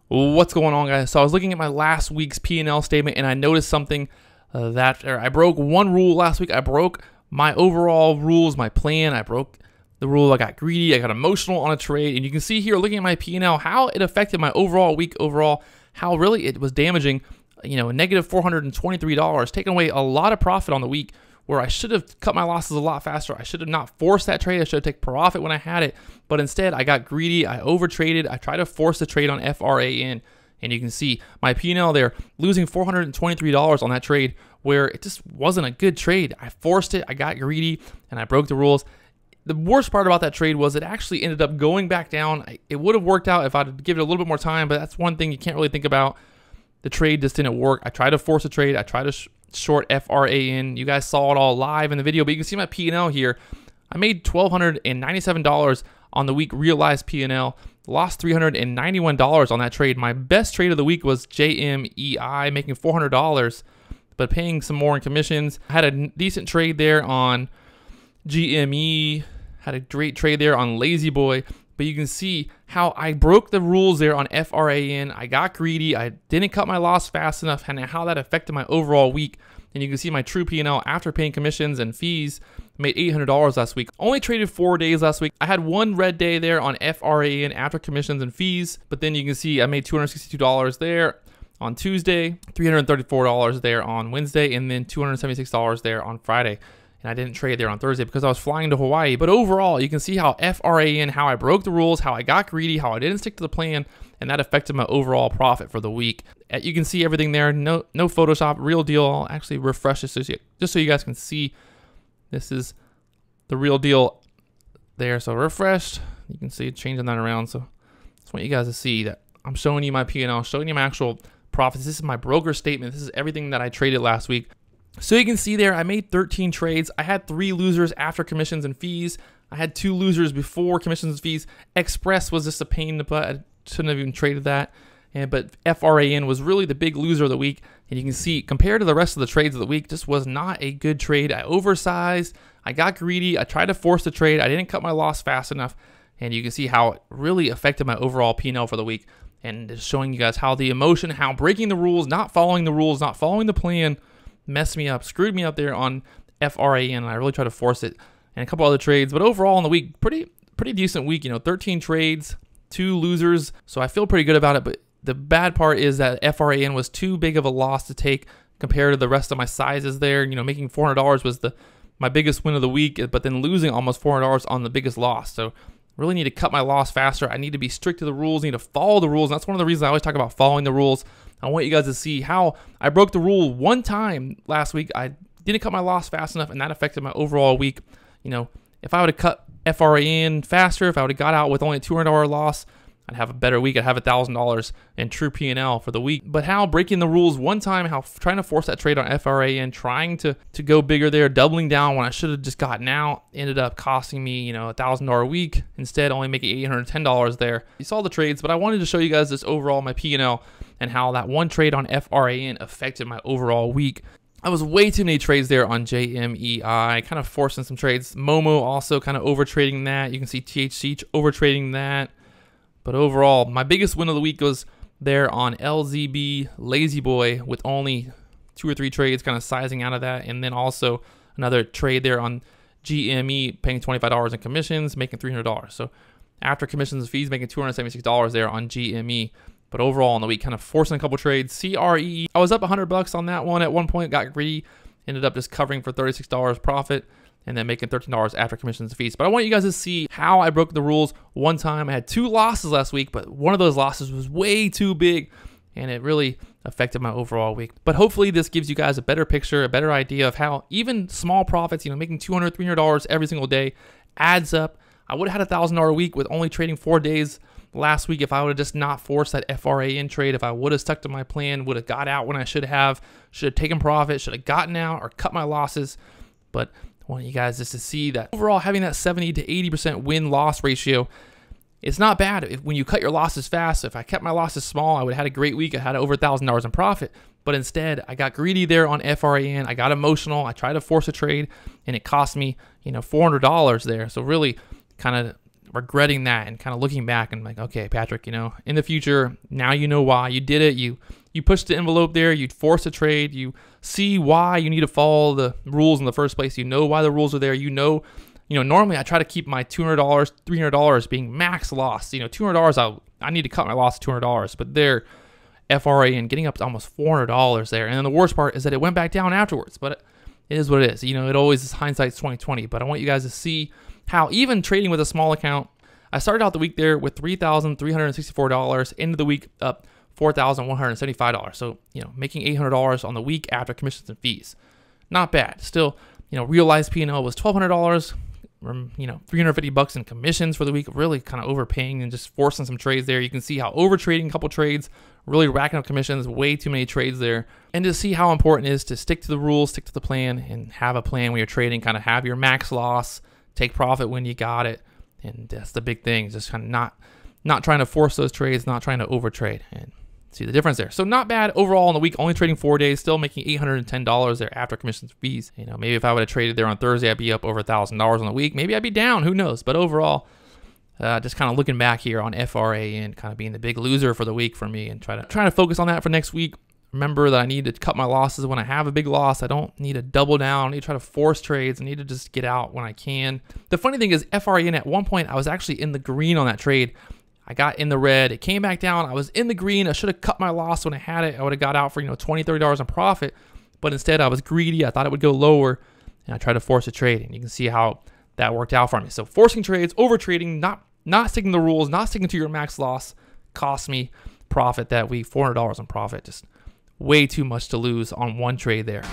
What's going on, guys? So I was looking at my last week's P&L statement and I noticed something I broke one rule last week. I broke my overall rules, my plan. I broke the rule. I got greedy. I got emotional on a trade. And you can see here, looking at my P&L, how it affected my overall week overall, how really it was damaging, a negative $423, taking away a lot of profit on the week where I should have cut my losses a lot faster. I should have not forced that trade. I should have taken profit when I had it. But instead, I got greedy. I overtraded. I tried to force the trade on FRAN. And you can see my P&L there, losing $423 on that trade where it just wasn't a good trade. I forced it. I got greedy, and I broke the rules. The worst part about that trade was it actually ended up going back down. It would have worked out if I'd give it a little bit more time, but that's one thing you can't really think about. The trade just didn't work. I tried to force a trade. I tried to short FRAN. You guys saw it all live in the video, but you can see my P&L here. I made $1,297 on the week realized P&L. Lost $391 on that trade. My best trade of the week was JMEI, making $400, but paying some more in commissions. I had a decent trade there on GME. Had a great trade there on Lazy Boy. But you can see how I broke the rules there on FRAN. I got greedy. I didn't cut my loss fast enough, and how that affected my overall week. And you can see my true P&L after paying commissions and fees. Made $800 last week. Only traded 4 days last week. I had one red day there on FRAN after commissions and fees. But then you can see I made $262 there on Tuesday, $334 there on Wednesday, and then $276 there on Friday. And I didn't trade there on Thursday because I was flying to Hawaii. But overall, you can see how FRAN, how I broke the rules, how I got greedy, how I didn't stick to the plan, and that affected my overall profit for the week. You can see everything there. No Photoshop, real deal. I'll actually refresh this just so you guys can see. This is the real deal there. So refreshed. You can see it changing that around. So I just want you guys to see that I'm showing you my P&L, showing you my actual profits. This is my broker statement. This is everything that I traded last week. So you can see there, I made 13 trades. I had 3 losers after commissions and fees. I had 2 losers before commissions and fees. Express was just a pain in the butt. I shouldn't have even traded that. But FRAN was really the big loser of the week. And you can see, compared to the rest of the trades of the week, just was not a good trade. I oversized. I got greedy. I tried to force the trade. I didn't cut my loss fast enough. And you can see how it really affected my overall P&L for the week. And just showing you guys how the emotion, how breaking the rules, not following the plan, messed me up, screwed me up there on FRAN. And I really tried to force it. And a couple other trades. But overall in the week, pretty decent week. 13 trades, 2 losers. So I feel pretty good about it. But the bad part is that FRAN was too big of a loss to take compared to the rest of my sizes there. Making $400 was my biggest win of the week, but then losing almost $400 on the biggest loss. So really need to cut my loss faster. I need to be strict to the rules, need to follow the rules. And that's one of the reasons I always talk about following the rules. I want you guys to see how I broke the rule one time last week. I didn't cut my loss fast enough, and that affected my overall week. If I would have cut FRAN faster, if I would have got out with only a $200 loss, I'd have a better week. I'd have $1,000 in true P&L for the week. But how breaking the rules one time, how trying to force that trade on FRAN, trying to go bigger there, doubling down when I should have just gotten out, ended up costing me, $1,000 a week. Instead, only making $810 there. You saw the trades, but I wanted to show you guys this overall, my P&L, and how that one trade on FRAN affected my overall week. I was way too many trades there on JMEI, kind of forcing some trades. Momo also kind of overtrading that. You can see THC overtrading that. But overall, my biggest win of the week was there on LZB Lazy Boy with only 2 or 3 trades kind of sizing out of that. And then also another trade there on GME paying $25 in commissions, making $300. So after commissions and fees, making $276 there on GME. But overall in the week, kind of forcing a couple trades. CRE, I was up $100 on that one at one point, got greedy, ended up just covering for $36 profit. And then making $13 after commissions and fees. But I want you guys to see how I broke the rules one time. I had 2 losses last week, but one of those losses was way too big, and it really affected my overall week. But hopefully this gives you guys a better picture, a better idea of how even small profits, making $200, $300 every single day adds up. I would have had $1,000 a week with only trading 4 days last week if I would have just not forced that FRAN trade. If I would have stuck to my plan, would have got out when I should have taken profit, should have gotten out or cut my losses. But I want you guys just to see that overall having that 70 to 80% win-loss ratio, it's not bad when you cut your losses fast. If I kept my losses small, I would have had a great week. I had over $1,000 in profit. But instead, I got greedy there on FRAN. I got emotional. I tried to force a trade, and it cost me, $400 there. So really kind of regretting that and kind of looking back and like, okay, Patrick, in the future, now you know why you did it. You pushed the envelope there. You forced a trade. You see why you need to follow the rules in the first place. You know why the rules are there. Normally I try to keep my $200, $300 being max loss. $200, I need to cut my loss to $200, but they're FRA and getting up to almost $400 there. And then the worst part is that it went back down afterwards, but it is what it is. It always is hindsight's 20/20, but I want you guys to see how even trading with a small account, I started out the week there with $3,364, into the week up $4,175. So, making $800 on the week after commissions and fees. Not bad. Still, realized P&L was $1,200, $350 in commissions for the week, really kind of overpaying and just forcing some trades there. You can see how overtrading a couple trades, really racking up commissions, way too many trades there. And to see how important it is to stick to the rules, stick to the plan, and have a plan when you're trading, kind of have your max loss, take profit when you got it. And that's the big thing, just kind of not trying to force those trades, not trying to overtrade, and see the difference there. So not bad overall on the week, only trading 4 days, still making $810 there after commissions and fees. Maybe if I would have traded there on Thursday, I'd be up over $1,000 on the week. Maybe I'd be down, who knows? But overall, just kind of looking back here on FRA and kind of being the big loser for the week for me, and trying to focus on that for next week. Remember that I need to cut my losses when I have a big loss. I don't need to double down. I don't need to try to force trades. I need to just get out when I can. The funny thing is FRA, at one point, I was actually in the green on that trade. I got in the red. It came back down. I was in the green. I should have cut my loss when I had it. I would have got out for, $20, $30 in profit. But instead, I was greedy. I thought it would go lower, and I tried to force a trade. And you can see how that worked out for me. So forcing trades, over trading, not sticking to the rules, not sticking to your max loss, cost me profit that week, $400 in profit. Just way too much to lose on one trade there.